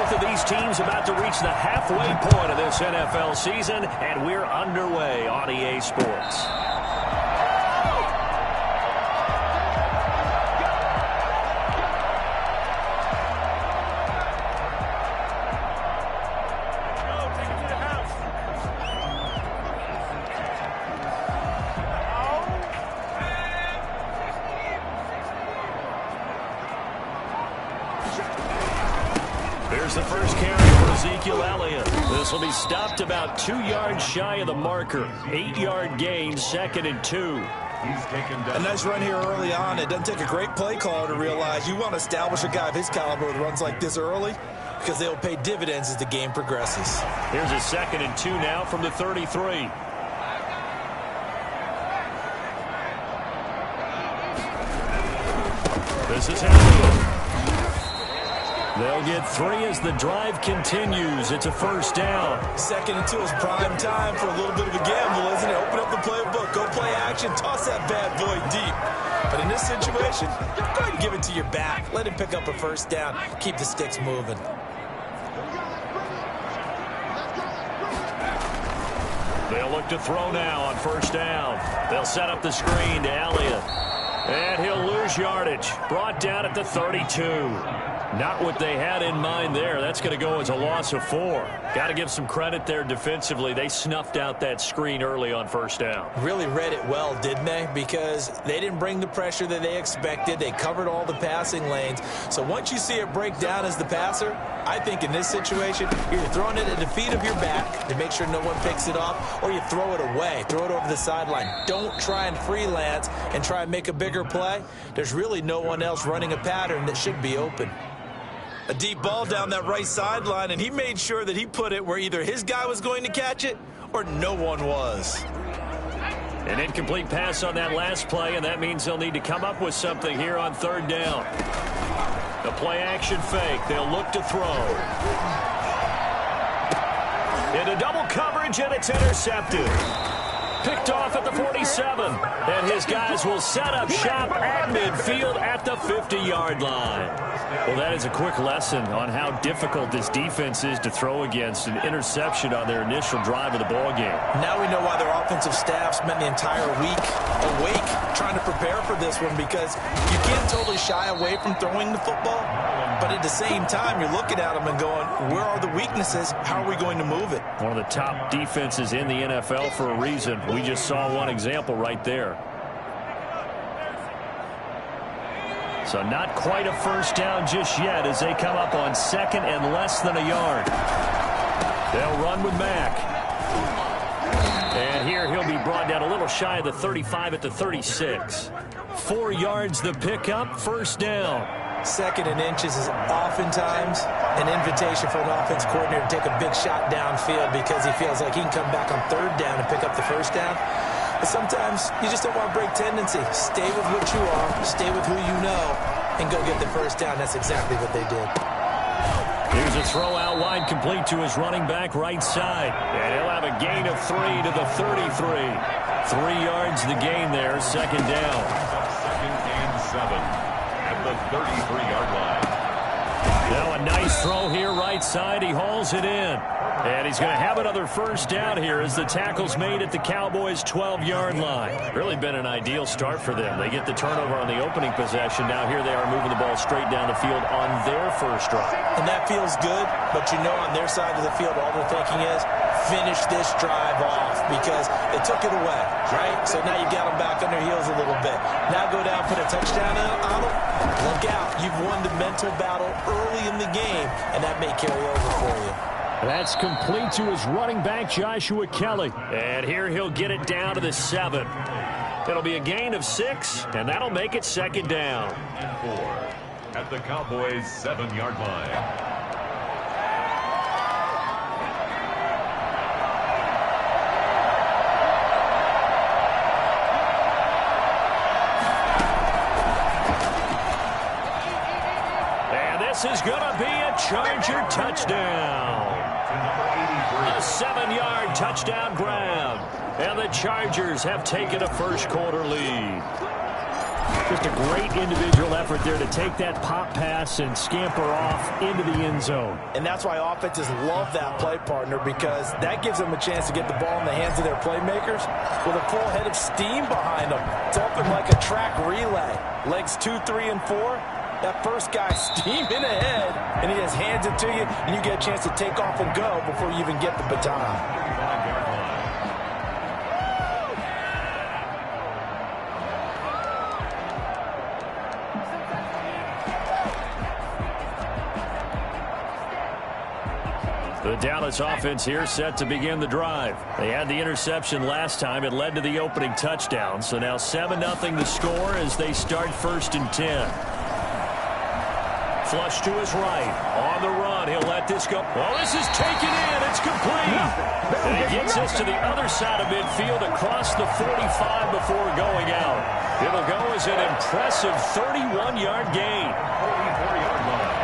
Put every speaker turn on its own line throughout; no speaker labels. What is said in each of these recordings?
Both of these teams about to reach the halfway point of this NFL season, and we're underway on EA Sports. Here's the first carry for Ezekiel Elliott. This will be stopped about 2 yards shy of the marker. 8-yard gain, 2nd and 2.
A nice run here early on. It doesn't take a great play caller to realize you want to establish a guy of his caliber with runs like this early because they will pay dividends as the game progresses.
Here's a 2nd and 2 now from the 33. This is Elliott. They'll get 3 as the drive continues. It's a first down.
2nd and 2 is prime time for a little bit of a gamble, isn't it? Open up the playbook, go play action, toss that bad boy deep. But in this situation, go ahead and give it to your back. Let him pick up a first down. Keep the sticks moving.
They'll look to throw now on first down. They'll set up the screen to Elliott. And he'll lose yardage. Brought down at the 32. Not what they had in mind there. That's going to go as a loss of 4. Got to give some credit there defensively. They snuffed out that screen early on first down.
Really read it well, didn't they? Because they didn't bring the pressure that they expected. They covered all the passing lanes. So once you see it break down as the passer, I think in this situation, you're throwing it at the feet of your back to make sure no one picks it off, or you throw it away. Throw it over the sideline. Don't try and freelance and try and make a bigger play. There's really no one else running a pattern that should be open. A deep ball down that right sideline, and he made sure that he put it where either his guy was going to catch it or no one was.
An incomplete pass on that last play, and that means they'll need to come up with something here on 3rd down. The play-action fake. They'll look to throw. Into double coverage, and it's intercepted. Picked off at the 47. And his guys will set up shop at midfield at the 50-yard line. Well, that is a quick lesson on how difficult this defense is to throw against. An interception on their initial drive of the ball game.
Now we know why their offensive staff spent the entire week awake trying to prepare for this one, because you can't totally shy away from throwing the football. But at the same time, you're looking at them and going, where are the weaknesses? How are we going to move it?
One of the top defenses in the NFL for a reason. We just saw one example right there. So not quite a first down just yet as they come up on 2nd and less than a yard. They'll run with Mack. And here he'll be brought down a little shy of the 35 at the 36. 4 yards the pickup, first down.
2nd and inches is oftentimes an invitation for an offense coordinator to take a big shot downfield because he feels like he can come back on 3rd down and pick up the first down. But sometimes you just don't want to break tendency. Stay with what you are, stay with who you know, and go get the first down. That's exactly what they did.
Here's a throw out wide, complete to his running back right side. And he'll have a gain of 3 to the 33. 3 yards the gain there, 2nd down.
2nd and 7. The 33-yard line.
Now a nice throw here right side. He hauls it in. And he's going to have another first down here as the tackle's made at the Cowboys' 12-yard line. Really been an ideal start for them. They get the turnover on the opening possession. Now here they are moving the ball straight down the field on their first drive.
And that feels good, but you know on their side of the field all they're thinking is finish this drive off because they took it away, right? So now you've got them back on their heels a little bit. Now go down, put a touchdown on them. Look out. You've won the mental battle early in the game, and that may carry over for you.
That's complete to his running back, Joshua Kelly. And here he'll get it down to the 7. It'll be a gain of 6, and that'll make it 2nd down.
And 4 at the Cowboys' 7-yard line.
This is going to be a Charger touchdown. A 7-yard touchdown grab. And the Chargers have taken a first-quarter lead. Just a great individual effort there to take that pop pass and scamper off into the end zone.
And that's why offenses love that play, partner, because that gives them a chance to get the ball in the hands of their playmakers with a full head of steam behind them. It's open like a track relay. Legs 2, 3, and 4. That first guy steaming ahead, and he just hands it to you, and you get a chance to take off and go before you even get the baton.
The Dallas offense here set to begin the drive. They had the interception last time. It led to the opening touchdown. So now 7-0 the score as they start 1st and 10. Flush to his right. On the run. He'll let this go. Well, this is taken in. It's complete. And he gets us to the other side of midfield across the 45 before going out. It'll go as an impressive 31-yard gain.
44-yard line.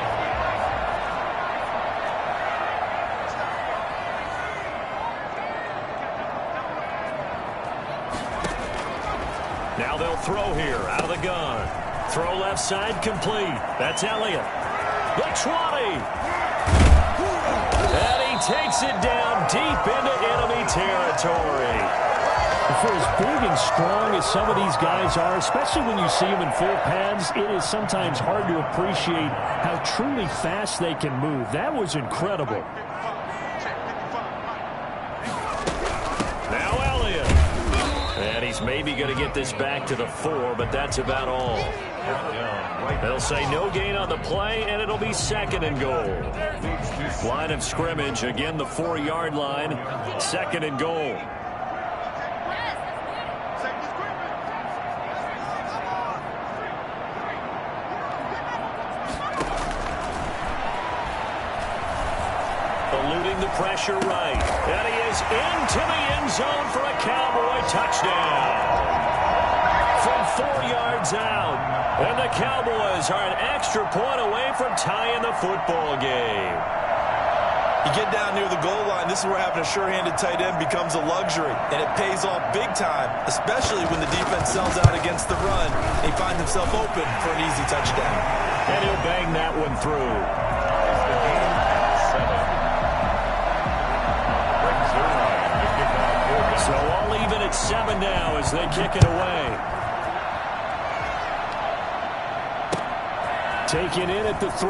Now they'll throw here out of the gun. Throw left side complete. That's Elliott. The 20. And he takes it down deep into enemy territory. For as big and strong as some of these guys are, especially when you see them in full pads, it is sometimes hard to appreciate how truly fast they can move. That was incredible. Now Elliott. And he's maybe going to get this back to the 4, but that's about all. They'll say no gain on the play, and it'll be 2nd and goal. Line of scrimmage, again the 4-yard line, 2nd and goal. Eluding the pressure right. And he is into the end zone for a Cowboy touchdown. From 4 yards out. And the Cowboys are an extra point away from tying the football game.
You get down near the goal line, this is where having a sure-handed tight end becomes a luxury. And it pays off big time, especially when the defense sells out against the run. And he finds himself open for an easy touchdown.
And he'll bang that one through. So all even at 7 now as they kick it away. Taken in at the 3.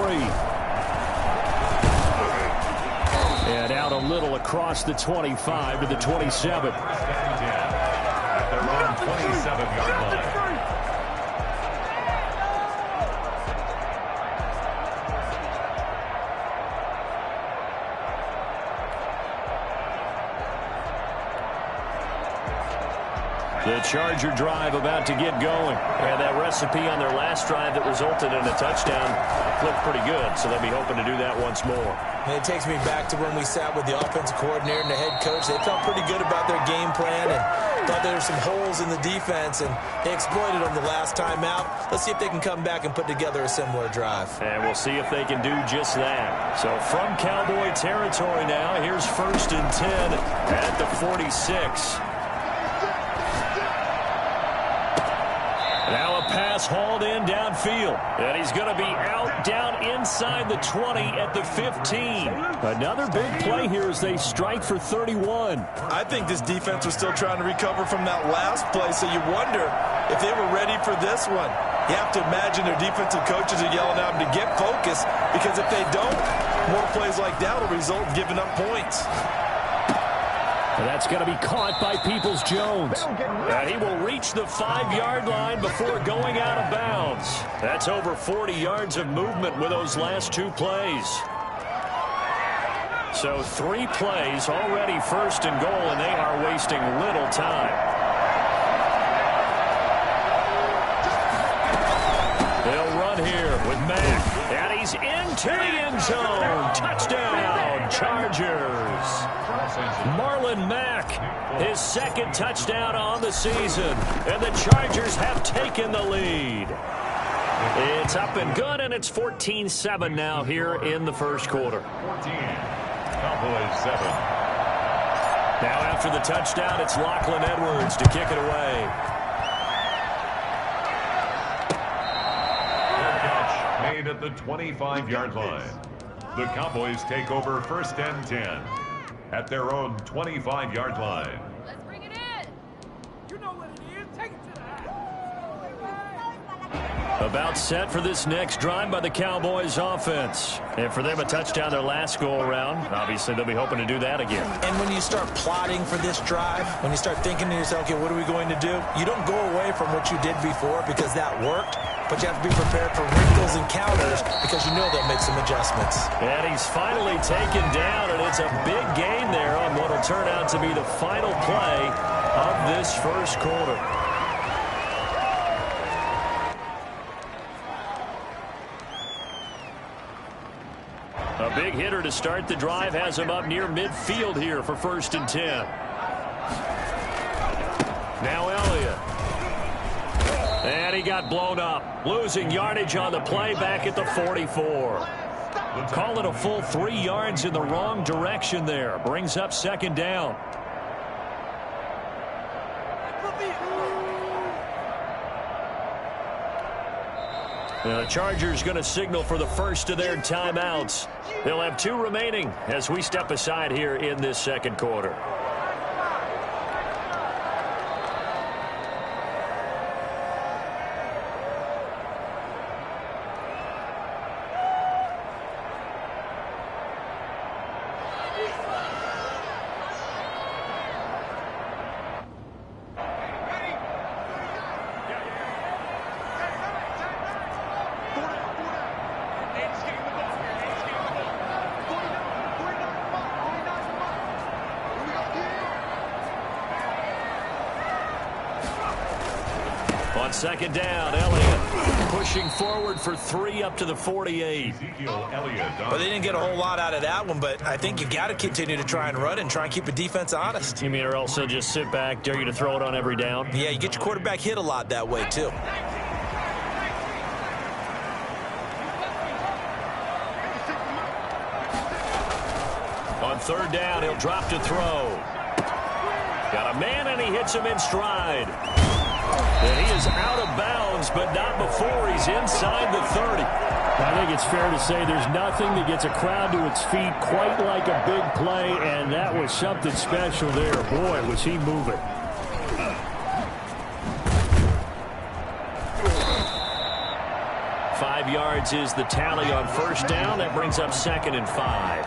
And out a little across the 25 to the 27.
At their own 27-yard line.
The Charger drive about to get going. And that recipe on their last drive that resulted in a touchdown looked pretty good, so they'll be hoping to do that once more.
And it takes me back to when we sat with the offensive coordinator and the head coach. They felt pretty good about their game plan and thought there were some holes in the defense, and they exploited them the last time out. Let's see if they can come back and put together a similar drive.
And we'll see if they can do just that. So from Cowboy territory now, here's 1st and 10 at the 46. Now a pass hauled in downfield. And he's going to be out down inside the 20 at the 15. Another big play here as they strike for 31.
I think this defense was still trying to recover from that last play, so you wonder if they were ready for this one. You have to imagine their defensive coaches are yelling at them to get focused, because if they don't, more plays like that will result in giving up points.
And that's going to be caught by Peoples-Jones. And he will reach the 5-yard line before going out of bounds. That's over 40 yards of movement with those last 2 plays. So 3 plays already 1st and goal, and they are wasting little time. They'll run here with Mack. And he's into the end zone. Touchdown, Chargers. Marlon Mack, his 2nd touchdown on the season, and the Chargers have taken the lead. It's up and good, and it's 14-7 now here in the 1st quarter.
14, Cowboys 7.
Now after the touchdown, it's Lachlan Edwards to kick it away.
made at the 25-yard line. The Cowboys take over 1st and 10 at their own 25-yard line.
Let's bring it in. You know what it is. Take it to the house.
About set for this next drive by the Cowboys offense. And for them, a touchdown their last go-around. Obviously, they'll be hoping to do that again.
And when you start plotting for this drive, when you start thinking to yourself, okay, what are we going to do? You don't go away from what you did before because that worked, but you have to be prepared for wrinkles and counters because you know they'll make some adjustments.
And he's finally taken down, and it's a big gain there on what will turn out to be the final play of this first quarter. A big hitter to start the drive has him up near midfield here for 1st and 10. Now Elliott. And he got blown up. Losing yardage on the play back at the 44. Call it a full 3 yards in the wrong direction there. Brings up 2nd down. The Chargers going to signal for the first of their timeouts. They'll have 2 remaining as we step aside here in this second quarter. On 2nd down, Elliott pushing forward for 3 up to the 48.
Well, they didn't get a whole lot out of that one, but I think you got to continue to try and run and try and keep the defense honest.
You mean or else they'll just sit back, dare you to throw it on every down?
Yeah, you get your quarterback hit a lot that way, too.
On 3rd down, he'll drop to throw. Got a man, and he hits him in stride. And he is out of bounds, but not before he's inside the 30.
I think it's fair to say there's nothing that gets a crowd to its feet quite like a big play, and that was something special there. Boy, was he moving.
Five yards is the tally on 1st down. That brings up 2nd and 5.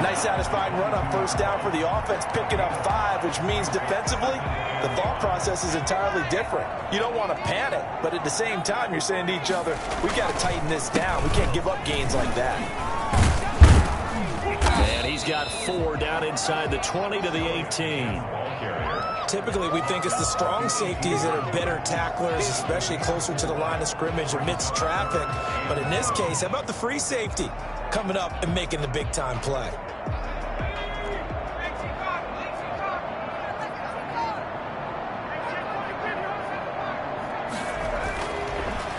Nice satisfying run on 1st down for the offense, picking up 5, which means defensively, the thought process is entirely different. You don't want to panic, but at the same time, you're saying to each other, we got to tighten this down. We can't give up gains like that.
And he's got 4 down inside the 20 to the 18.
Typically, we think it's the strong safeties that are better tacklers, especially closer to the line of scrimmage amidst traffic. But in this case, how about the free safety coming up and making the big-time play?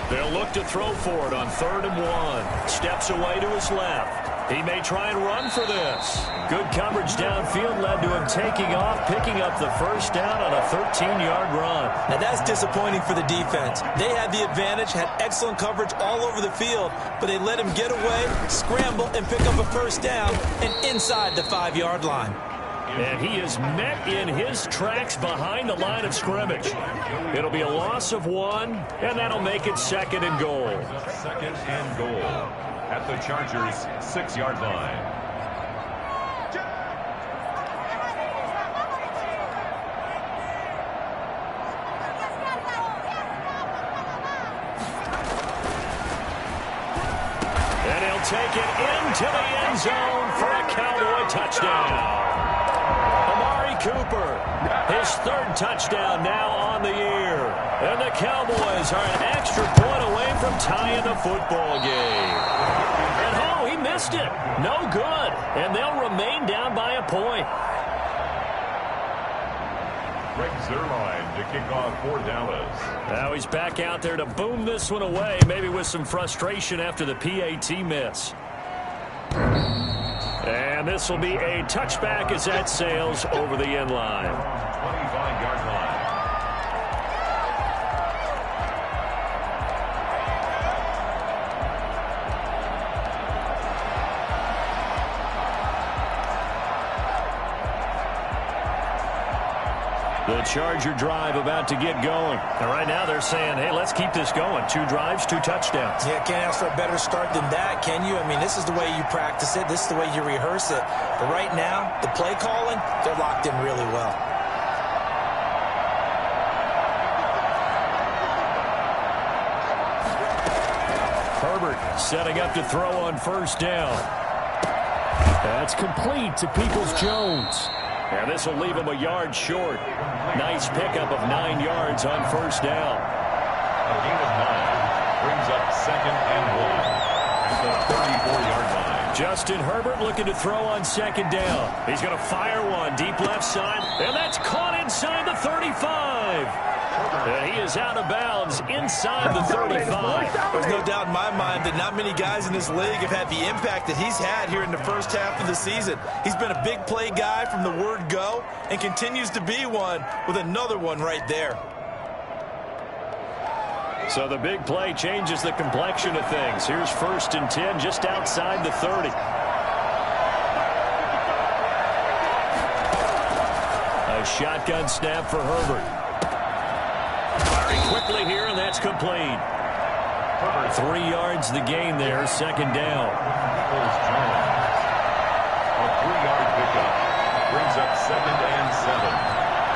They'll look to throw for it on 3rd and 1. Steps away to his left. He may try and run for this. Good coverage downfield led to him taking off, picking up the 1st down on a 13-yard run.
Now that's disappointing for the defense. They had the advantage, had excellent coverage all over the field, but they let him get away, scramble, and pick up a 1st down and inside the 5-yard line.
And he is met in his tracks behind the line of scrimmage. It'll be a loss of 1, and that'll make it 2nd and goal.
2nd and goal at the Chargers' 6-yard line.
And he'll take it into the end zone for a Cowboy touchdown. Amari Cooper, his 3rd touchdown now on the year. And the Cowboys are an extra point away from tying the football game. And oh, he missed it. No good. And they'll remain down by a point.
Greg Zuerlein to kick off for Dallas.
Now he's back out there to boom this one away, maybe with some frustration after the PAT miss. And this will be a touchback as that sails over the end line.
25-yard line.
The Charger drive about to get going. And right now they're saying, hey, let's keep this going. 2 drives, 2 touchdowns.
Yeah, can't ask for a better start than that, can you? I mean, this is the way you practice it. This is the way you rehearse it. But right now, the play calling, they're locked in really well.
Herbert setting up to throw on first down. That's complete to Peoples-Jones. And this will leave him a yard short. Nice pickup of 9 yards on first down.
A gain of 9 brings up 2nd and 1 at the 34-yard line.
Justin Herbert looking to throw on 2nd down. He's going to fire one deep left side, and that's caught inside the 35. And he is out of bounds inside the 35.
There's no doubt in my mind that not many guys in this league have had the impact that he's had here in the first half of the season. He's been a big play guy from the word go and continues to be one with another one right there.
So the big play changes the complexion of things. Here's 1st and 10 just outside the 30. A shotgun snap for Herbert. Firing quickly here, and that's complete. 3 yards the gain there, 2nd down.
A 3-yard pickup brings up 2nd and 7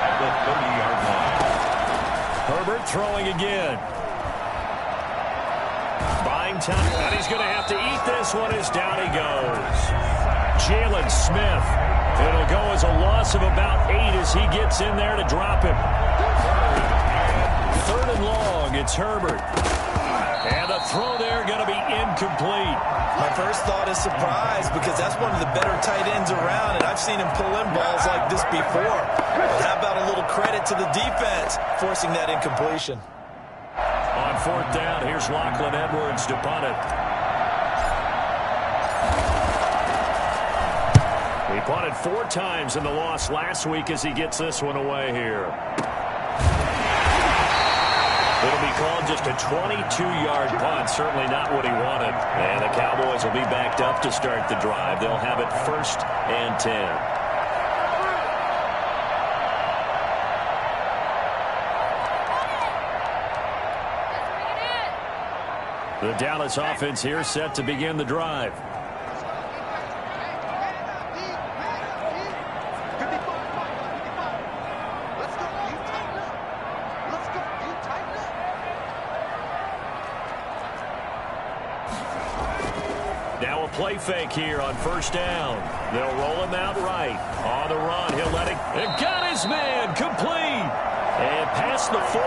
at the 30-yard line.
Herbert throwing again. Buying time, and he's going to have to eat this one as down he goes. Jalen Smith. It'll go as a loss of about 8 as he gets in there to drop him. 3rd and long, it's Herbert. And the throw there going to be incomplete.
My first thought is surprise because that's one of the better tight ends around, and I've seen him pull in balls like this before. But how about a little credit to the defense forcing that incompletion?
On 4th down, here's Lachlan Edwards to punt it. He punted 4 times in the loss last week as he gets this one away here. It'll be called just a 22-yard punt. Certainly not what he wanted. And the Cowboys will be backed up to start the drive. They'll have it 1st and 10. The Dallas offense here set to begin the drive. Now a play fake here on 1st down. They'll roll him out right. On the run, he'll let it. And got his man complete. And past the 40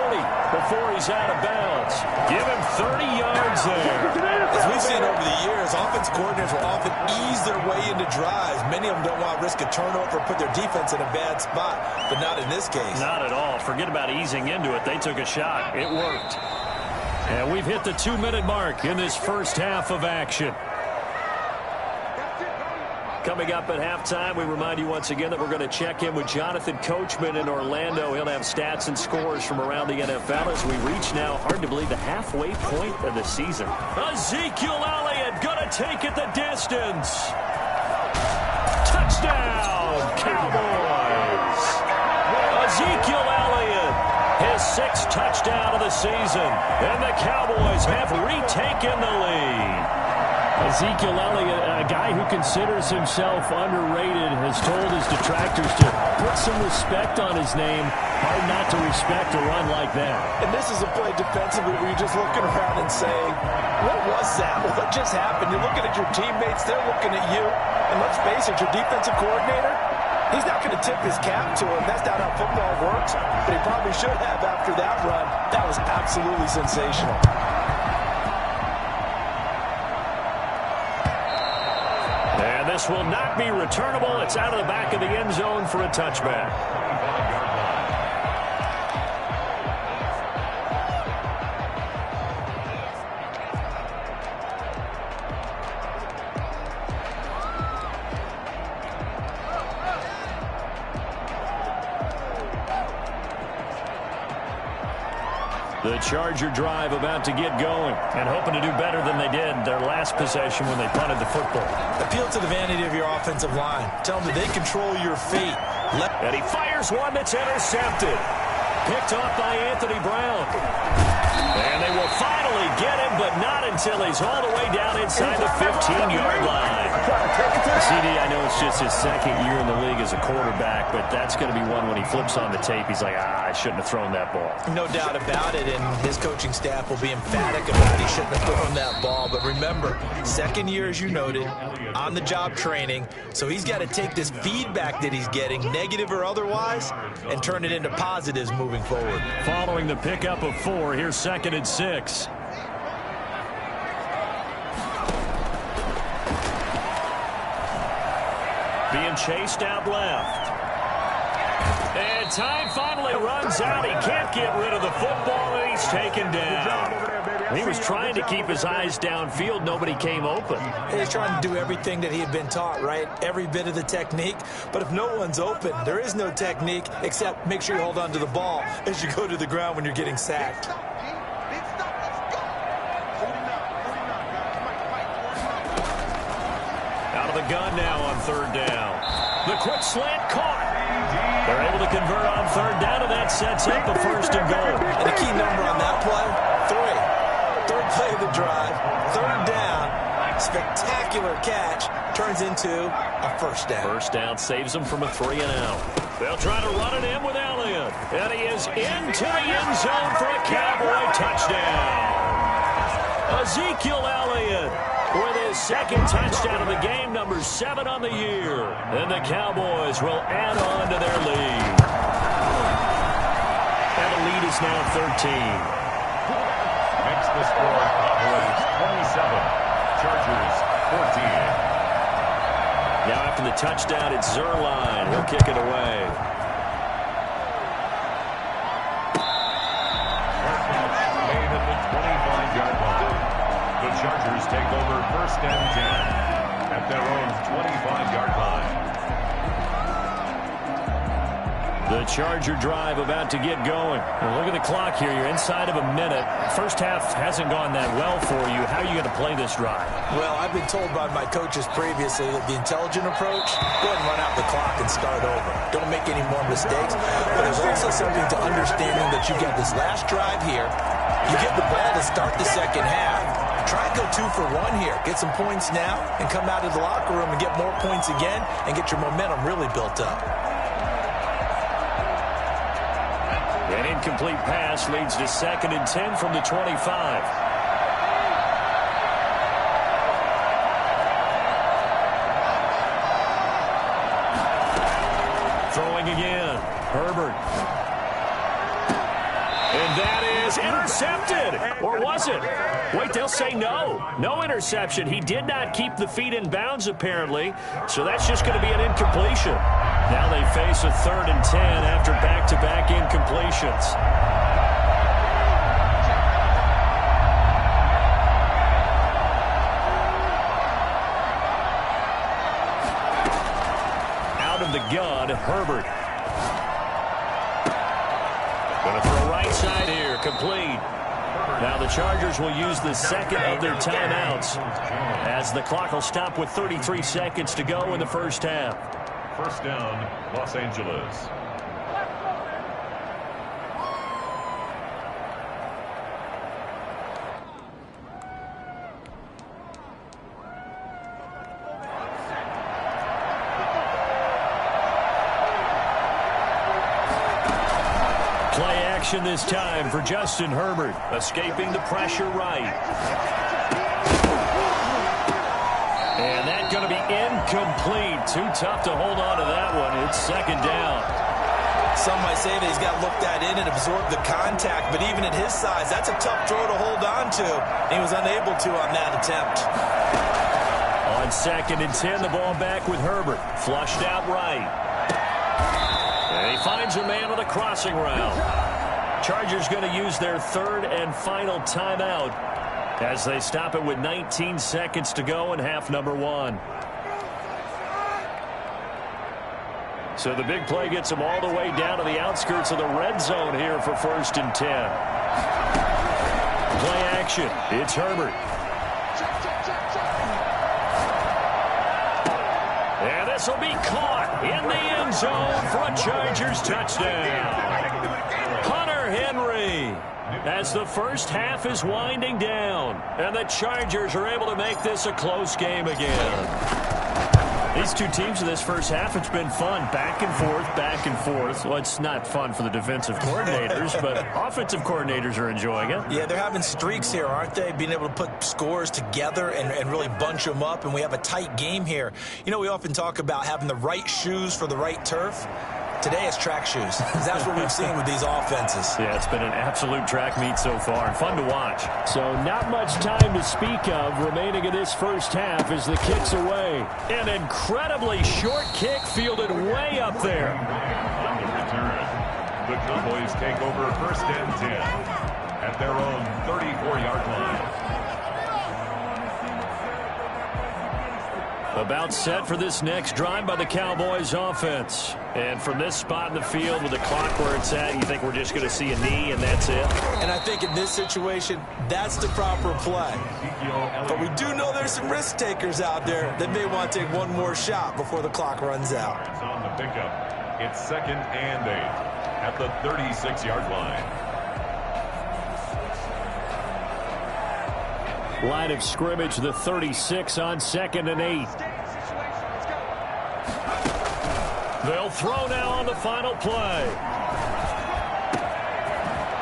before he's out of bounds. Give him 30 yards there.
As we've seen over the years, offense coordinators will often ease their way into drives. Many of them don't want to risk a turnover or put their defense in a bad spot, but not in this case.
Not at all. Forget about easing into it. They took a shot. It worked. And we've hit the 2-minute mark in this first half of action. Coming up at halftime, we remind you once again that we're going to check in with Jonathan Coachman in Orlando. He'll have stats and scores from around the NFL as we reach now, hard to believe, the halfway point of the season. Ezekiel Elliott going to take it the distance. Touchdown, Cowboys. Ezekiel Elliott, his 6th touchdown of the season. And the Cowboys have retaken the lead. Ezekiel Elliott, a guy who considers himself underrated, has told his detractors to put some respect on his name. Hard not to respect a run like that.
And this is a play defensively where you're just looking around and saying, what was that? What just happened? You're looking at your teammates, they're looking at you. And let's face it, your defensive coordinator, he's not going to tip his cap to him. That's not how football works. But he probably should have after that run. That was absolutely sensational.
And this will not be returnable. It's out of the back of the end zone for a touchback. The Charger drive about to get going and hoping to do better than they did their last possession when they punted the football.
Appeal to the vanity of your offensive line. Tell them that they control your fate.
And he fires one that's intercepted. Picked off by Anthony Brown. And they will finally get him, but not until he's all the way down inside the 15-yard line. CD, I know it's just his second year in the league as a quarterback, but that's going to be one when he flips on the tape. He's like, I shouldn't have thrown that ball.
No doubt about it, and his coaching staff will be emphatic about he shouldn't have thrown that ball. But remember, second year, as you noted, on-the-job training, so he's got to take this feedback that he's getting, negative or otherwise, and turn it into positives moving forward.
Following the pickup of 4, here's 2nd and 6. Being chased out left. And time finally runs out. He can't get rid of the football, and he's taken down. He was trying to keep his eyes downfield. Nobody came open.
He's trying to do everything that he had been taught, right? Every bit of the technique. But if no one's open, there is no technique except make sure you hold on to the ball as you go to the ground when you're getting sacked.
Out of the gun now on 3rd down. The quick slant caught. They're able to convert on 3rd down, and that sets up a 1st and goal.
And the key number on that play, 3. 3rd play of the drive, 3rd down, spectacular catch, turns into a 1st down.
1st down saves them from a 3-and-out. They'll try to run it in with Elliott. And he is into the end zone for a Cowboy touchdown. Ezekiel Elliott with his 2nd touchdown of the game, number 7 on the year. And the Cowboys will add on to their lead. And the lead is now 13.
Makes the score Cowboys 27, Chargers 14.
Now after the touchdown, it's Zuerlein. He'll kick it away.
Made at the 25-yard line. The Chargers take over 1st and 10 at their own 25-yard line.
The Charger drive about to get going. Well, look at the clock here. You're inside of a minute. First half hasn't gone that well for you. How are you going to play this drive?
Well, I've been told by my coaches previously that the intelligent approach, go ahead and run out the clock and start over. Don't make any more mistakes. But there's also something to understanding that you've got this last drive here. You get the ball to start the second half. Try and go 2 for 1 here. Get some points now and come out of the locker room and get more points again and get your momentum really built up.
An incomplete pass leads to 2nd and 10 from the 25. Throwing again. Herbert. And that is intercepted. Or was it? Wait, they'll say no. No interception. He did not keep the feet in bounds, apparently. So that's just going to be an incompletion. Now they face a 3rd and 10 after back-to-back incompletions. Out of the gun, Herbert. Going to throw right side here, complete. Now the Chargers will use the 2nd of their timeouts as the clock will stop with 33 seconds to go in the first half.
1st down, Los Angeles.
Play action this time for Justin Herbert, escaping the pressure right. And that's going to be incomplete. Too tough to hold on to that one. It's 2nd down.
Some might say that he's got looked at in and absorbed the contact, but even at his size, that's a tough throw to hold on to. He was unable to on that attempt.
On 2nd and 10, the ball back with Herbert. Flushed out right. And he finds a man on the crossing route. Chargers going to use their 3rd and final timeout as they stop it with 19 seconds to go in half number 1. So the big play gets them all the way down to the outskirts of the red zone here for 1st and 10. play action. It's Herbert. And this will be caught in the end zone for a Chargers touchdown. Hunter Henry, as the first half is winding down, and the Chargers are able to make this a close game again. These two teams in this first half, it's been fun. Back and forth, back and forth. Well, it's not fun for the defensive coordinators, but offensive coordinators are enjoying it.
Yeah, they're having streaks here, aren't they? Being able to put scores together and really bunch them up, and we have a tight game here. You know, we often talk about having the right shoes for the right turf. Today it's track shoes. That's what we've seen with these offenses.
Yeah, it's been an absolute track meet so far, and fun to watch.
So not much time to speak of remaining in this first half as the kick's away.
An incredibly short kick fielded way up there.
On the return, the Cowboys take over first and 10 at their own 34-yard line.
About set for this next drive by the Cowboys offense. And from this spot in the field with the clock where it's at, you think we're just going to see a knee and that's it?
And I think in this situation, that's the proper play. But we do know there's some risk takers out there that may want to take one more shot before the clock runs out.
It's on the pickup. It's 2nd and 8 at the 36-yard line.
Line of scrimmage, the 36 on 2nd and 8.
They'll throw now on the final play.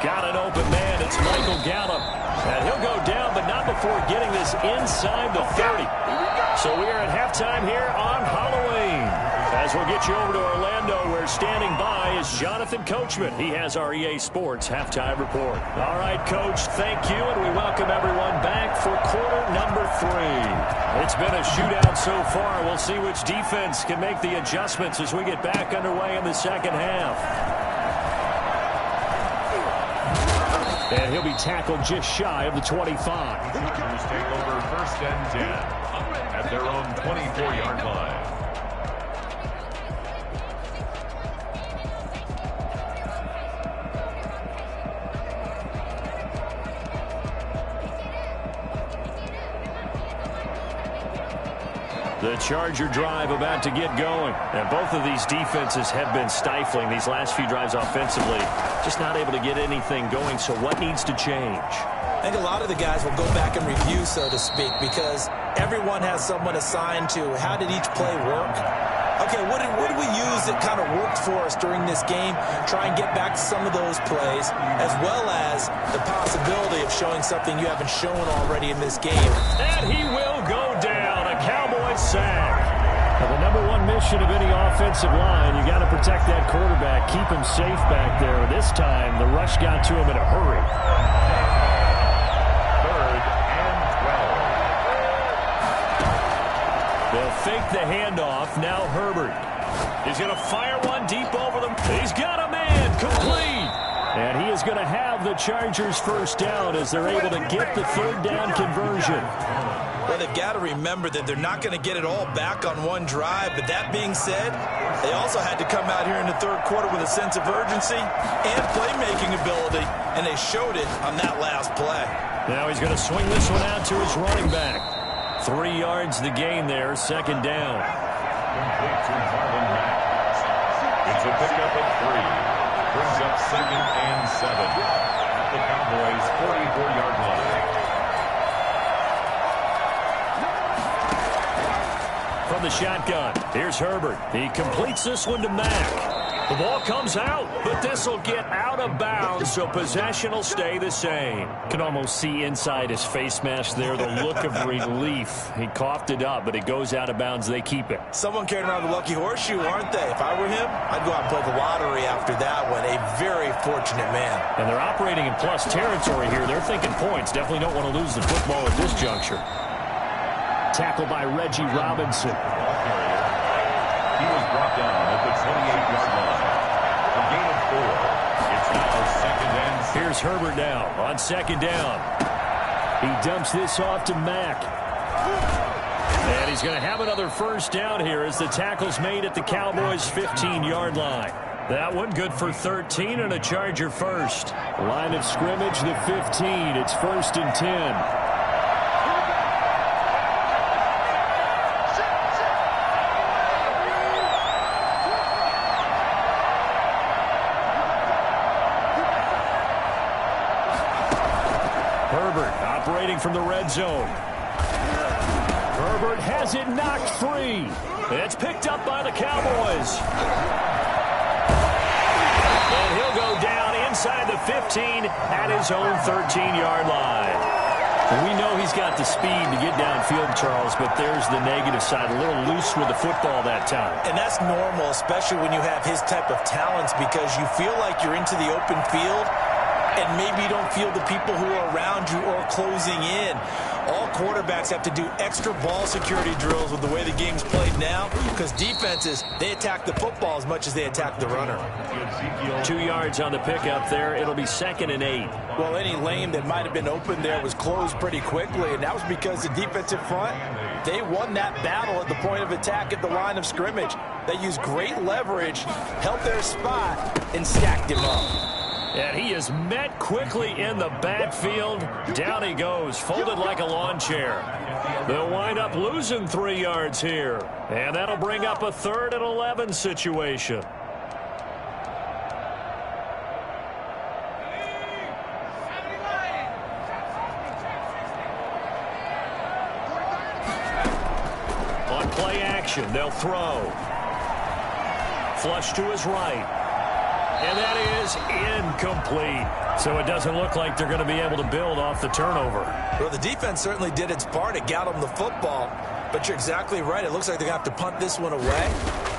Got an open man. It's Michael Gallup. And he'll go down, but not before getting this inside the 30. So we are at halftime here on Halloween. As we'll get you over to Orlando, where standing by is Jonathan Coachman. He has our EA Sports halftime report. All right, Coach, thank you, and we welcome everyone back for quarter number 3. It's been a shootout so far. We'll see which defense can make the adjustments as we get back underway in the second half.
And he'll be tackled just shy of the 25.
Chargers take over first and 10 at their own 24-yard line.
The Charger drive about to get going. And both of these defenses have been stifling these last few drives offensively. Just not able to get anything going, so what needs to change?
I think a lot of the guys will go back and review, so to speak, because everyone has someone assigned to how did each play work. Okay, what did we use that kind of worked for us during this game? Try and get back to some of those plays, as well as the possibility of showing something you haven't shown already in this game.
And he will go down. A Cowboy sack.
Well, the number one mission of any offensive line, you got to protect that quarterback, keep him safe back there. This time, the rush got to him in a hurry.
3rd and 12.
They'll fake the handoff. Now Herbert. He's going to fire one deep over them. He's got a man. Complete.
And he is going to have the Chargers first down as they're able to get the 3rd down conversion.
Well, they've got to remember that they're not going to get it all back on one drive. But that being said, they also had to come out here in the 3rd quarter with a sense of urgency and playmaking ability, and they showed it on that last play.
Now he's going to swing this one out to his running back. 3 yards the gain there, 2nd down.
Complete to Marlon Mack. It's a pickup of 3. Brings up 2nd and 7 at the Cowboys' 44-yard line.
From the shotgun, here's Herbert. He completes this one to Mack. The ball comes out, but this will get out of bounds, so possession will stay the same.
Can almost see inside his face mask there, the look of relief. He coughed it up, but it goes out of bounds. They keep it.
Someone carrying around the lucky horseshoe, aren't they? If I were him, I'd go out and play the lottery after that one. A very fortunate man.
And they're operating in plus territory here. They're thinking points. Definitely don't want to lose the football at this juncture. Tackle by Reggie Robinson.
He was brought down at the 28-yard line. A gain of 4. It's now 2nd and 6.
Here's Herbert now on 2nd down.
He dumps this off to Mack.
And he's going to have another first down here as the tackle's made at the Cowboys' 15-yard line. That one good for 13 and a Charger first.
Line of scrimmage, the 15. It's 1st and 10.
Herbert operating from the red zone. Herbert has it knocked free. It's picked up by the Cowboys. And he'll go down inside the 15 at his own 13-yard line. We know he's got the speed to get downfield, Charles, but there's the negative side. A little loose with the football that time.
And that's normal, especially when you have his type of talents, because you feel like you're into the open field and maybe you don't feel the people who are around you or closing in. All quarterbacks have to do extra ball security drills with the way the game's played now, because defenses, they attack the football as much as they attack the runner.
2 yards on the pickup there. It'll be 2nd and 8.
Well, any lane that might have been open there was closed pretty quickly, and that was because the defensive front, they won that battle at the point of attack at the line of scrimmage. They used great leverage, held their spot, and stacked him up.
And he is met quickly in the backfield. Down he goes, folded like a lawn chair. They'll wind up losing 3 yards here. And that'll bring up a 3rd and 11 situation. On play action, they'll throw. Flush to his right. And that is incomplete. So it doesn't look like they're going to be able to build off the turnover.
Well, the defense certainly did its part. It got them the football. But you're exactly right. It looks like they're going to have to punt this one away.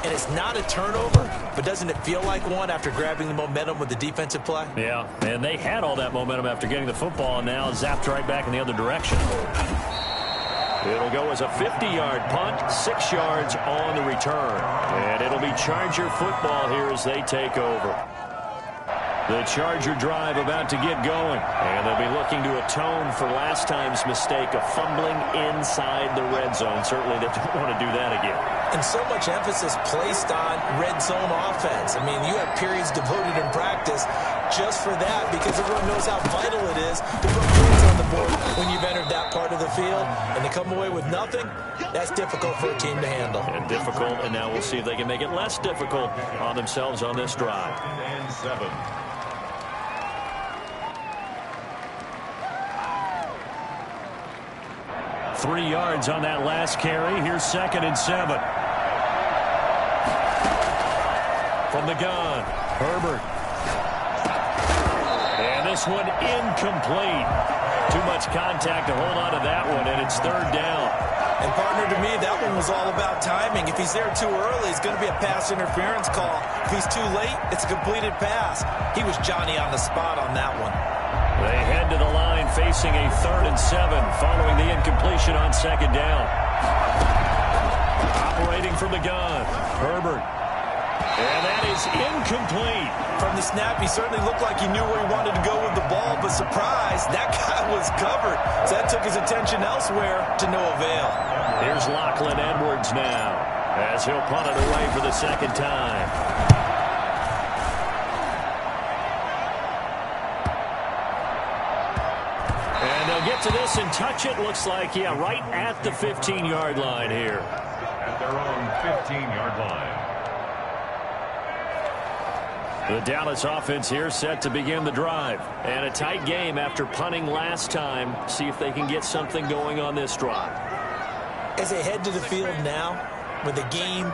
And it's not a turnover, but doesn't it feel like one after grabbing the momentum with the defensive play?
Yeah, and they had all that momentum after getting the football, and now zapped right back in the other direction. It'll go as a 50-yard punt, 6 yards on the return. And it'll be Charger football here as they take over. The Charger drive about to get going. And they'll be looking to atone for last time's mistake of fumbling inside the red zone. Certainly they don't want to do that again.
And so much emphasis placed on red zone offense. I mean, you have periods devoted in practice just for that, because everyone knows how vital it is to put points on the board when you've entered that part of the field. And to come away with nothing, that's difficult for a team to handle.
And difficult, and now we'll see if they can make it less difficult on themselves on this drive.
And 7.
3 yards on that last carry. Here's 2nd and 7. From the gun, Herbert. And this one incomplete. Too much contact to hold on to that one, and it's 3rd down.
And, partner, to me, that one was all about timing. If he's there too early, it's going to be a pass interference call. If he's too late, it's a completed pass. He was Johnny on the spot on that one.
They head to the line facing a 3rd and 7 following the incompletion on 2nd down. Operating from the gun, Herbert. And that is incomplete.
From the snap, he certainly looked like he knew where he wanted to go with the ball, but surprise, that guy was covered. So that took his attention elsewhere to no avail.
Here's Lachlan Edwards now as he'll punt it away for the 2nd time. And they'll get to this and touch it. Looks like, yeah, right at the 15-yard line here.
At their own 15-yard line.
The Dallas offense here set to begin the drive. And a tight game after punting last time. See if they can get something going on this drive.
As they head to the field now, with the game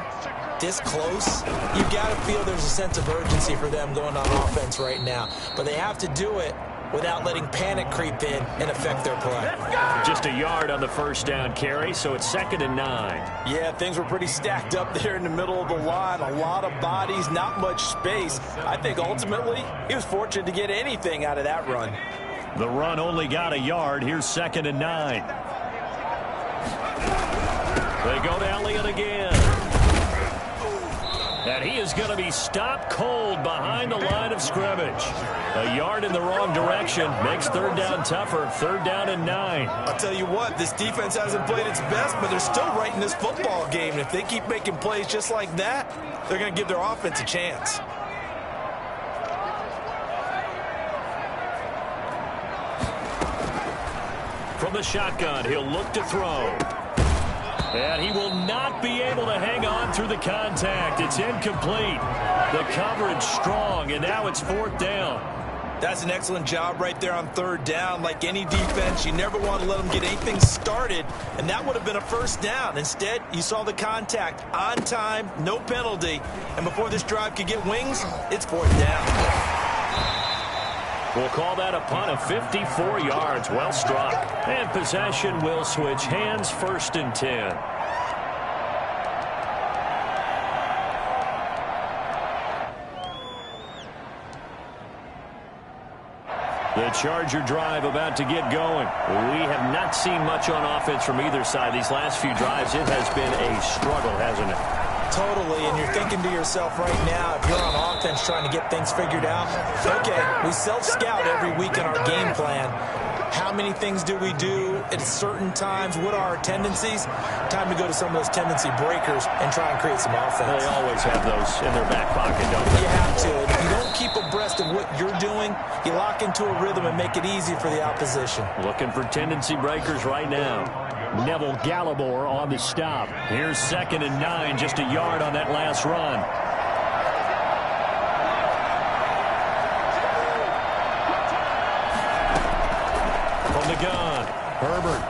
this close, you've got to feel there's a sense of urgency for them going on offense right now. But they have to do it without letting panic creep in and affect their play.
Just a yard on the 1st down carry, so it's 2nd and 9.
Yeah, things were pretty stacked up there in the middle of the line. A lot of bodies, not much space. I think ultimately he was fortunate to get anything out of that run.
The run only got a yard. Here's 2nd and 9. They go to Elliott again. And he is going to be stopped cold behind the line of scrimmage. A yard in the wrong direction makes 3rd down tougher. 3rd down and 9.
I'll tell you what, this defense hasn't played its best, but they're still right in this football game. And if they keep making plays just like that, they're going to give their offense a chance.
from the shotgun. He'll look to throw. And he will not be able to hang on through the contact. It's incomplete. The coverage strong, and now it's 4th down.
That's an excellent job right there on 3rd down. Like any defense, you never want to let them get anything started, and that would have been a 1st down. Instead, you saw the contact on time, no penalty, and before this drive could get wings, it's 4th down.
We'll call that a punt of 54 yards. Well struck. And possession will switch hands, 1st and 10. The Charger drive about to get going. We have not seen much on offense from either side these last few drives. It has been a struggle, hasn't it?
Totally, and you're thinking to yourself right now, if you're on offense trying to get things figured out, okay, we self-scout every week in our game plan. How many things do we do at certain times? What are our tendencies? Time to go to some of those tendency breakers and try and create some offense.
They always have those in their back pocket, don't they?
You have to. And if you don't keep abreast of what you're doing, you lock into a rhythm and make it easy for the opposition.
Looking for tendency breakers right now.
Neville Gallimore on the stop.
Here's 2nd and 9, just a yard on that last run. From the gun, Herbert.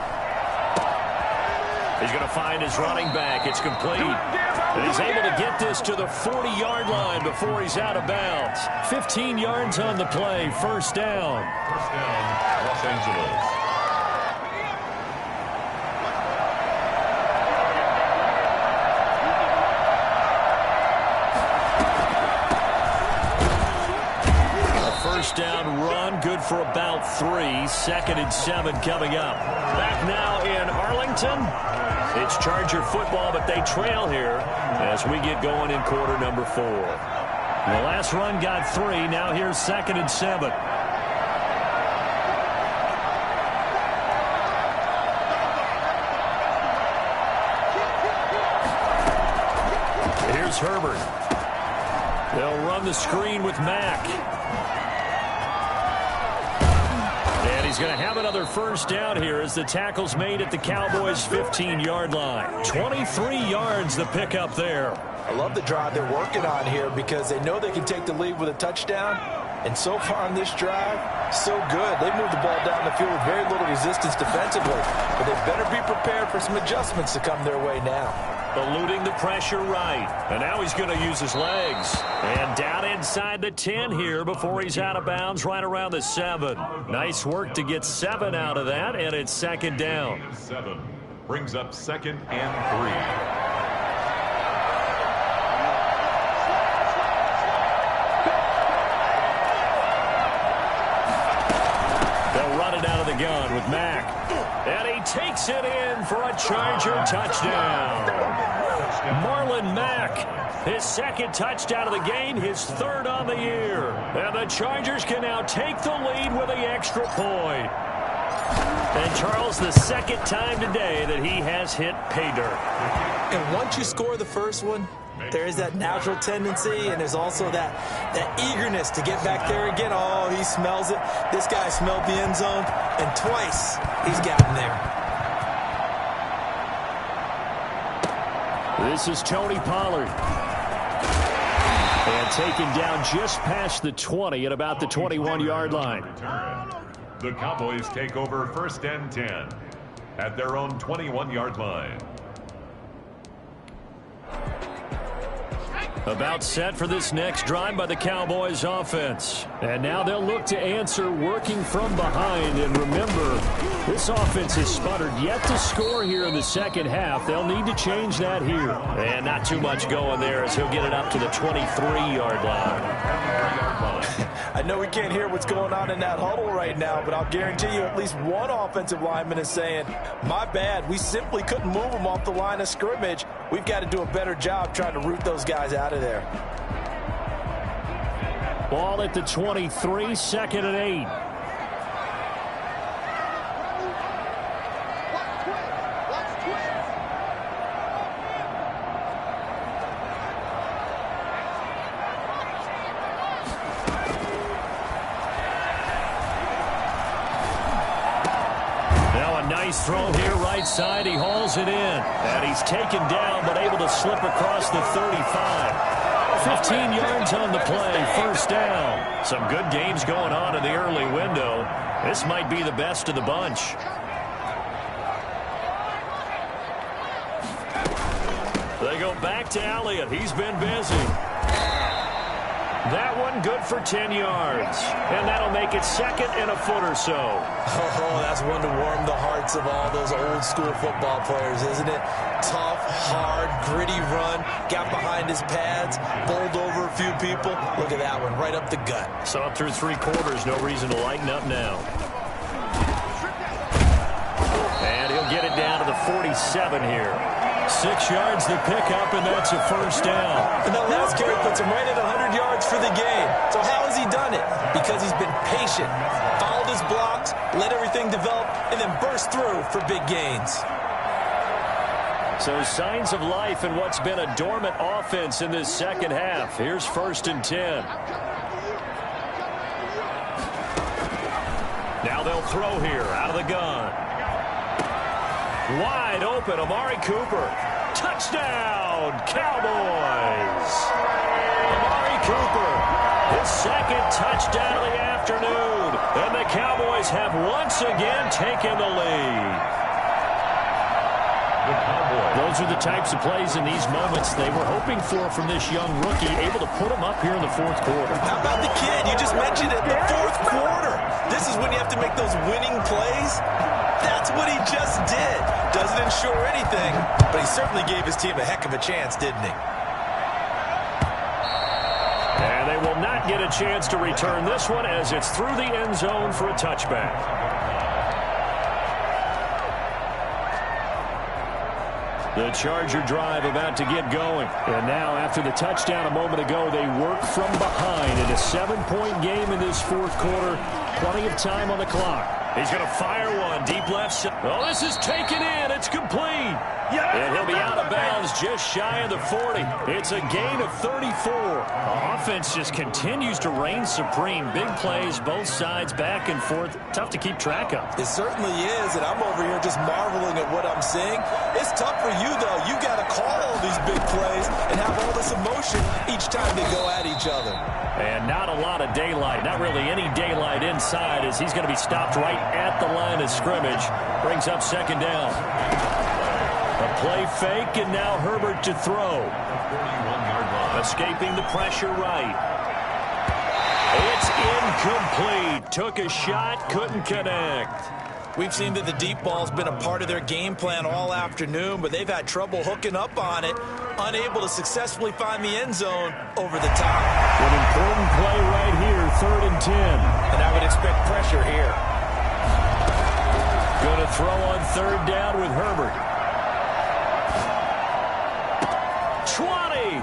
He's going to find his running back. It's complete. And he's able to get this to the 40-yard line before he's out of bounds. 15 yards on the play, 1st down.
1st down, Los Angeles.
Down run, good for about 3. 2nd and 7 coming up. Back now in Arlington. It's Charger football, but they trail here as we get going in quarter number 4. The last run got 3. Now here's 2nd and 7. Here's Herbert. They'll run the screen with Mack. He's going to have another 1st down here as the tackle's made at the Cowboys' 15-yard line. 23 yards the pickup there.
I love the drive they're working on here because they know they can take the lead with a touchdown. And so far on this drive, so good. They moved the ball down the field with very little resistance defensively. But they better be prepared for some adjustments to come their way now.
Eluding the pressure right. And now he's going to use his legs. And down inside the 10 here before he's out of bounds right around the 7. Nice work to get 7 out of that, and it's 2nd down.
7 brings up 2nd and 3.
Out of the gun with Mack. And he takes it in for a Charger touchdown. Marlon Mack, his 2nd touchdown of the game, his 3rd on the year. And the Chargers can now take the lead with the extra point. And Charles, the 2nd time today that he has hit pay dirt.
And once you score the first one, there is that natural tendency, and there's also that eagerness to get back there again. Oh, he smells it. This guy smelled the end zone, and twice he's gotten there.
This is Tony Pollard. And taken down just past the 20 at about the 21-yard line.
The Cowboys take over 1st and 10 at their own 21-yard line.
About set for this next drive by the Cowboys offense.
And now they'll look to answer working from behind. And remember, this offense has sputtered yet to score here in the 2nd half. They'll need to change that here.
And not too much going there as he'll get it up to the 23-yard line.
I know we can't hear what's going on in that huddle right now, but I'll guarantee you at least one offensive lineman is saying, my bad, we simply couldn't move them off the line of scrimmage. We've got to do a better job trying to root those guys out of there.
Ball at the 23, 2nd and 8.
Nice throw here, right side. He hauls it in. And he's taken down, but able to slip across the 35. 15 yards on the play, first down. Some good games going on in the early window. This might be the best of the bunch. They go back to Elliott. He's been busy. That one good for 10 yards. And that'll make it second and a foot or so.
Oh, that's one to warm the hearts of all those old school football players, isn't it? Tough, hard, gritty run. Got behind his pads, bowled over a few people. Look at that one, right up the gut.
Saw it through 3 quarters. No reason to lighten up now. And he'll get it down to the 47 here. 6 yards the pickup, and that's a first down.
And that last carry puts him right at 100 yards for the game. So how has he done it? Because he's been patient, followed his blocks, let everything develop, and then burst through for big gains.
So signs of life in what's been a dormant offense in this second half. Here's 1st and 10. Now they'll throw here out of the gun. Wide open, Amari Cooper. Touchdown, Cowboys. Amari Cooper, his second touchdown of the afternoon. And the Cowboys have once again taken the lead. Those are the types of plays in these moments they were hoping for from this young rookie, able to put him up here in the 4th quarter.
How about the kid? You just mentioned it, the 4th quarter. This is when you have to make those winning plays. That's what he just did. Doesn't ensure anything, but he certainly gave his team a heck of a chance, didn't he?
And they will not get a chance to return this one as it's through the end zone for a touchback. The Charger drive about to get going. And now, after the touchdown a moment ago, they work from behind in a 7-point game in this 4th quarter. Plenty of time on the clock. He's going to fire one deep left side. Oh, this is taken in. It's complete. And he'll be out of bounds just shy of the 40. It's a gain of 34. The offense just continues to reign supreme. Big plays, both sides, back and forth. Tough to keep track of.
It certainly is, and I'm over here just marveling at what I'm seeing. It's tough for you, though. You got to call all these big plays and have all this emotion each time they go at each other.
And not a lot of daylight. Not really any daylight inside as he's going to be stopped right at the line of scrimmage. Brings up 2nd down. A play fake, and now Herbert to throw. Escaping the pressure right. It's incomplete. Took a shot, couldn't connect.
We've seen that the deep ball's been a part of their game plan all afternoon, but they've had trouble hooking up on it, unable to successfully find the end zone over the top.
An important play right here, 3rd and 10.
And I would expect pressure here.
Going to throw on 3rd down with Herbert. 20.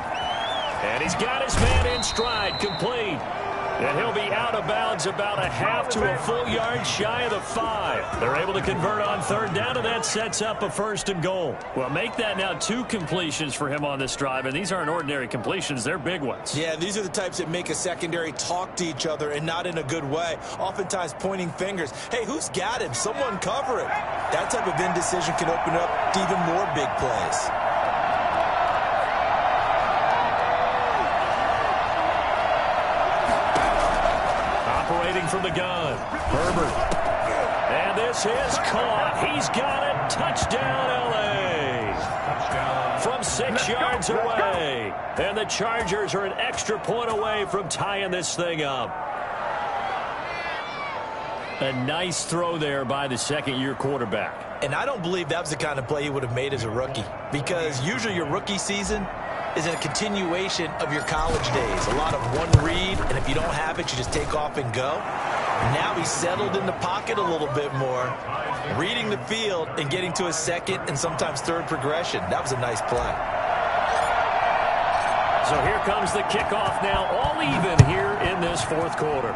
And he's got his man in stride, complete. And he'll be out of bounds about a half to a full yard shy of the 5. They're able to convert on 3rd down, and that sets up a 1st and goal. Well, make that now 2 completions for him on this drive, and these aren't ordinary completions. They're big ones.
Yeah, these are the types that make a secondary talk to each other, and not in a good way. Oftentimes pointing fingers. Hey, who's got him? Someone cover it. That type of indecision can open up to even more big plays.
From the gun, Herbert. And this is caught. He's got it. Touchdown, L.A. From 6 yards away. And the Chargers are an extra point away from tying this thing up. A nice throw there by the 2nd-year quarterback.
And I don't believe that was the kind of play he would have made as a rookie, because usually your rookie season is a continuation of your college days. A lot of one read, and if you don't have it, you just take off and go. Now he's settled in the pocket a little bit more, reading the field and getting to his 2nd and sometimes 3rd progression. That was a nice play.
So here comes the kickoff now, all even here in this 4th quarter.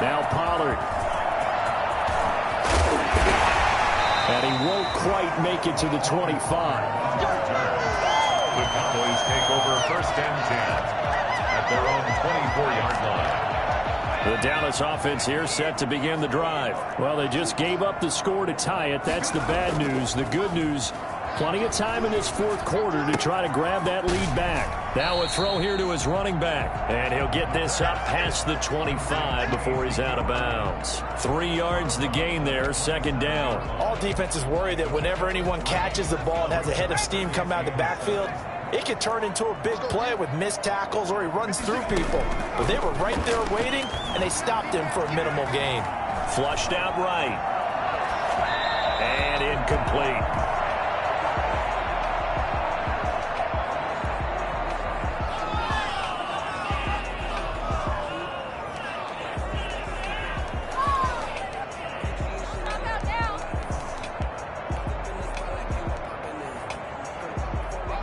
Now Pollard. And he won't quite make it to the 25.
The Cowboys take over 1st and 10 at their own 24-yard line.
The Dallas offense here set to begin the drive.
Well, they just gave up the score to tie it. That's the bad news. The good news, plenty of time in this fourth quarter to try to grab that lead back.
Now a throw here to his running back. And he'll get this up past the 25 before he's out of bounds. 3 yards the gain there, second down.
All defenses worry that whenever anyone catches the ball and has a head of steam come out of the backfield, it could turn into a big play with missed tackles or he runs through people. But they were right there waiting, and they stopped him for a minimal gain.
Flushed out right. And incomplete.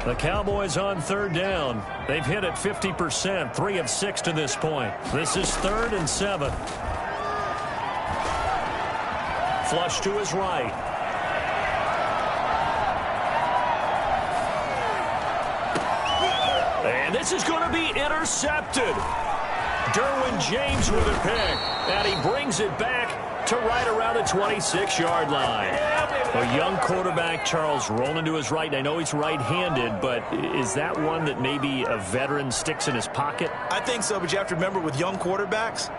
The Cowboys on third down. They've hit it 50%, 3 of 6 to this point. This is 3rd and 7.
Flush to his right. And this is going to be intercepted. Derwin James with a pick. And he brings it back to right around the 26-yard line. A young quarterback, Charles, rolling to his right. I know he's right-handed, but is that one that maybe a veteran sticks in his pocket?
I think so, but you have to remember with young quarterbacks,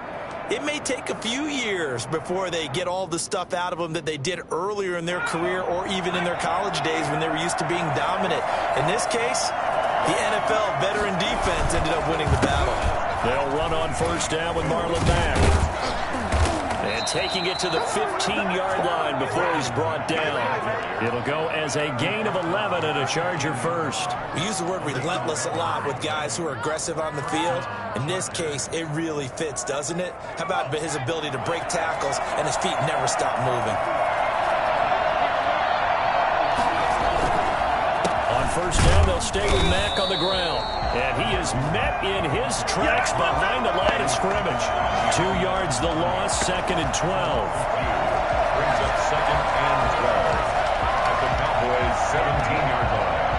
it may take a few years before they get all the stuff out of them that they did earlier in their career or even in their college days when they were used to being dominant. In this case, the NFL veteran defense ended up winning the battle.
They'll run on first down with Marlon Mack. And taking it to the 15-yard line before he's brought down. It'll go as a gain of 11 and a Charger first.
We use the word relentless a lot with guys who are aggressive on the field. In this case, it really fits, doesn't it? How about his ability to break tackles and his feet never stop moving?
On first down, they'll stay with Mack on the ground. And he is met in his tracks behind the line of scrimmage. 2 yards the loss, 2nd and 12.
Brings up 2nd and 12 at the Cowboys' 17-yard line.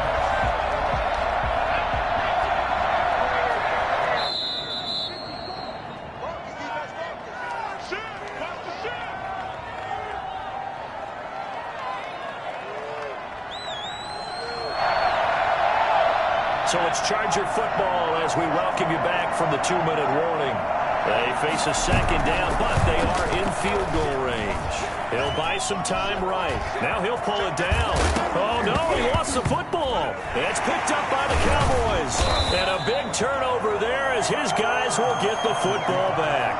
So it's Charger football as we welcome you back from the 2-minute warning. They face a second down, but they are in field goal range. He'll buy some time right. Now he'll pull it down. Oh, no, he lost the football. It's picked up by the Cowboys. And a big turnover there as his guys will get the football back.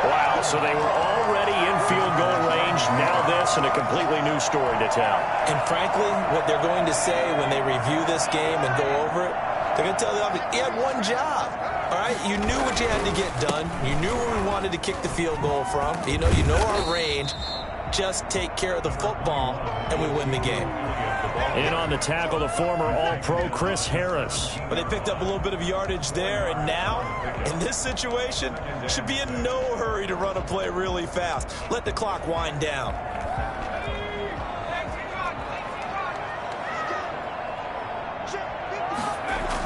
Wow, so they were already in field goal range. Now this and a completely new story to tell.
And frankly, what they're going to say when they review this game and go over it, they're going to tell the offense, he had one job. All right, you knew what you had to get done. You knew where we wanted to kick the field goal from. You know our range. Just take care of the football, and we win the game.
In on the tackle, the former All-Pro Chris Harris.
But they picked up a little bit of yardage there, and now, in this situation, should be in no hurry to run a play really fast. Let the clock wind down.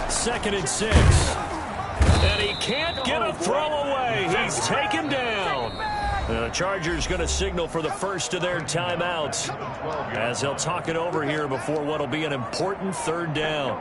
Second and 6. And he can't get a throw away. He's taken down. The Chargers going to signal for the first of their timeouts as they'll talk it over here before what will be an important third down.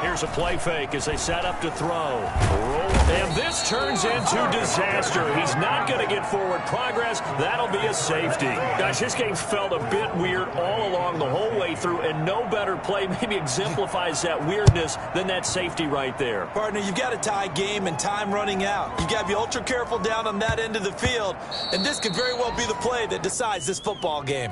Here's a play fake as they set up to throw. And this turns into disaster. He's not going to get forward progress. That'll be a safety. Gosh, this game felt a bit weird all along the whole way through, and no better play maybe exemplifies that weirdness than that safety right there.
Partner, you've got a tie game and time running out. You've got to be ultra careful down on that end of the field, and this could very well be the play that decides this football game.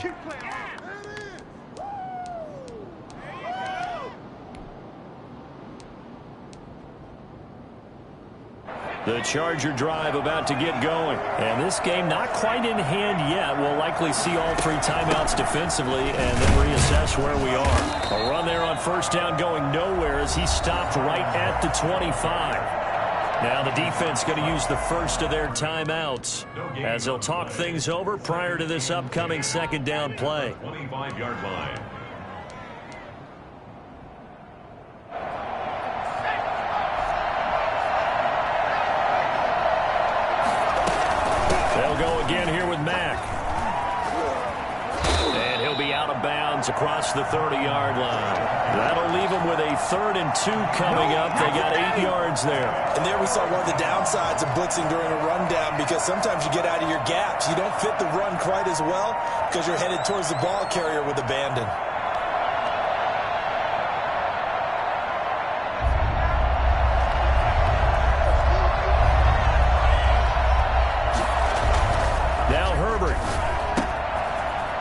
The Charger drive about to get going. And this game not quite in hand yet. We'll likely see all 3 timeouts defensively and then reassess where we are. A run there on first down going nowhere as he stopped right at the 25. Now the defense going to use the first of their timeouts as they'll talk things over prior to this upcoming second down play.
25-yard line.
They'll go again here with Mack. And he'll be out of bounds across the 30-yard line. That'll leave them with a 3rd and 2 coming up. They got 8 yards there.
And there we saw one of the downsides of blitzing during a rundown, because sometimes you get out of your gaps. You don't fit the run quite as well because you're headed towards the ball carrier with abandon.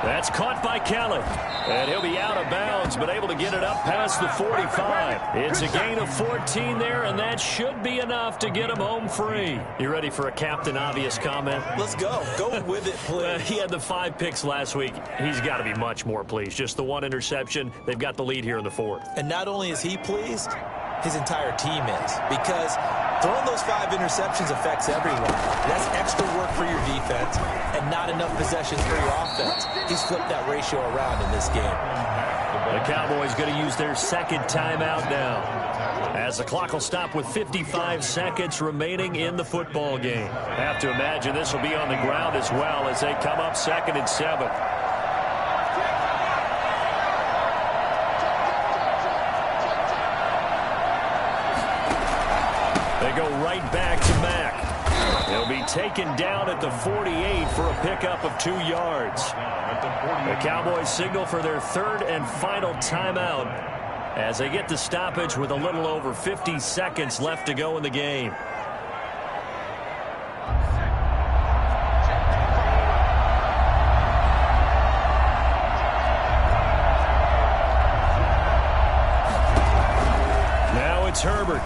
That's caught by Kelly. And he'll be out of bounds, but able to get it up past the 45. It's a gain of 14 there, and that should be enough to get him home free. You ready for a Captain Obvious comment?
Let's go. Go with it, please.
He had the 5 picks last week. He's got to be much more pleased. Just the 1 interception. They've got the lead here in the 4th.
And not only is he pleased, his entire team is. Because throwing those 5 interceptions affects everyone. That's extra work for your defense and not enough possessions for your offense. He's flipped that ratio around in this game.
The Cowboys going to use their 2nd timeout now, as the clock will stop with 55 seconds remaining in the football game. Have to imagine this will be on the ground as well as they come up 2nd and 7. They go right back to Mack. He'll be taken down at the 48 for a pickup of 2 yards. The Cowboys signal for their 3rd and final timeout as they get the stoppage with a little over 50 seconds left to go in the game. Now it's Herbert.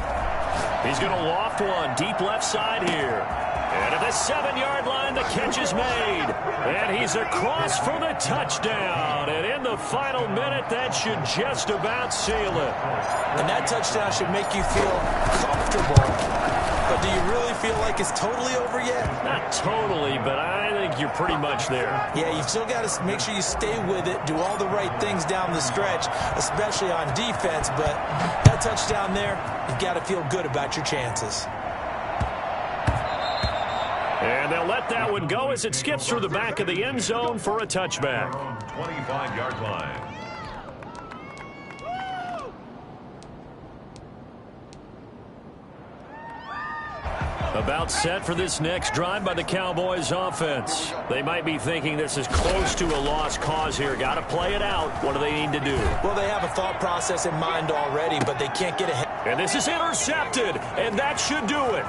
He's going to loft one deep left side here. And at the 7-yard line, the catch is made. And he's across for the touchdown. And in the final minute, that should just about seal it.
And that touchdown should make you feel comfortable. But do you really feel like it's totally over yet?
Not totally, but I think you're pretty much there.
Yeah, you've still got to make sure you stay with it, do all the right things down the stretch, especially on defense. But that touchdown there, you've got to feel good about your chances.
And they'll let that one go as it skips through the back of the end zone for a touchback.
25-yard line.
About set for this next drive by the Cowboys offense. They might be thinking this is close to a lost cause here. Got to play it out. What do they need to do?
Well, they have a thought process in mind already, but they can't get ahead.
And this is intercepted, and that should do it.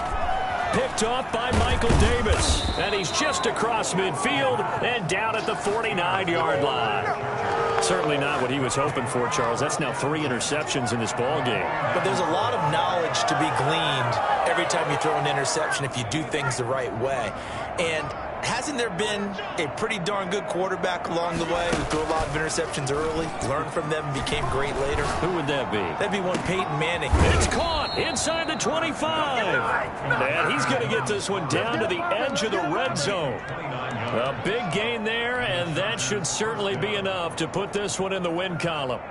Picked off by Michael Davis. And he's just across midfield and down at the 49-yard line. Certainly not what he was hoping for, Charles. That's now 3 interceptions in this ball game.
But there's a lot of knowledge to be gleaned every time you throw an interception if you do things the right way. And hasn't there been a pretty darn good quarterback along the way who threw a lot of interceptions early, learned from them, and became great later?
Who would that be?
That'd be one Peyton Manning.
It's caught inside the 25. And he's going to get this one down to the edge of the red zone. A big gain there, and that should certainly be enough to put this one in the win column.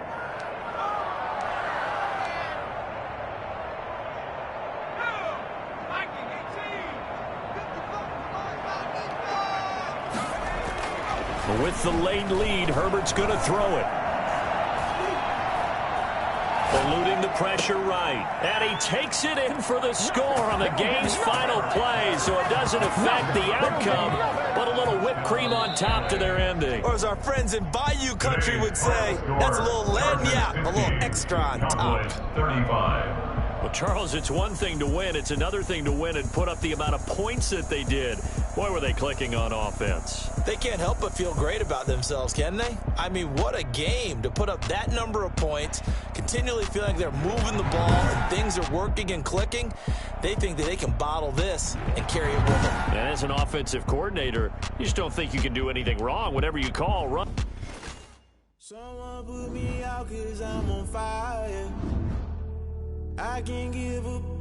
With the late lead, Herbert's going to throw it. Eluding the pressure right. And he takes it in for the score on the game's final play, so it doesn't affect the outcome, but a little whipped cream on top to their ending.
Or as our friends in Bayou Country would say, that's a little lagniappe, a little extra on top.
35.
Well, Charles, it's one thing to win. It's another thing to win and put up the amount of points that they did. Boy, were they clicking on offense.
They can't help but feel great about themselves, can they? I mean, what a game to put up that number of points, continually feeling like they're moving the ball and things are working and clicking. They think that they can bottle this and carry it with them.
And as an offensive coordinator, you just don't think you can do anything wrong. Whatever you call, run.
Someone put me out 'cause I'm on fire. I can't give up.